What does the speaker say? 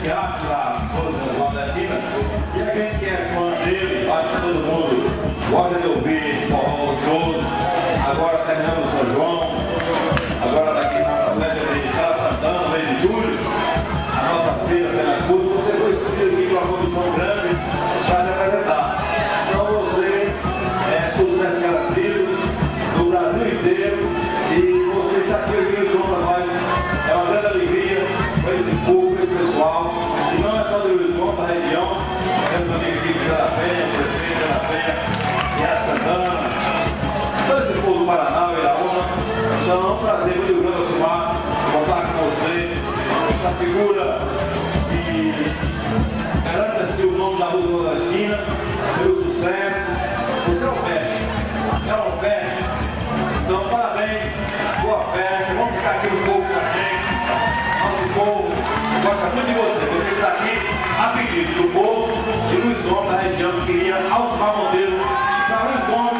teatro da música nordestina. E a gente que é fã dele, acho que todo mundo gosta de ouvir esse forró todo. Agora terminando o São João, agora daqui na Atlética de Santana, mês de julho, a nossa feira pela curva, você foi escolhido aqui com uma comissão grande para se apresentar. Então você é sucesso garantido no Brasil inteiro e você está aqui ouvindo junto a nós. É uma grande alegria para esse público, esse pessoal. E não é só do Rio João, da região. Temos amigos aqui de Zé da Penha, prefeito Zé da Penha, e a Santana, todo esse povo do Paraná, Iraúna. Então é um prazer muito grande aproximar, contar com você, essa figura que garante assim o nome da música nordestina, pelo sucesso. Você é um mestre, é um mestre. Então parabéns, boa festa, vamos ficar aqui no povo com a gente. Nosso povo gosta muito de você. Você está aqui a pedido do povo e Luiz Gomes da região que queria Alcimar Monteiro para Luiz Gomes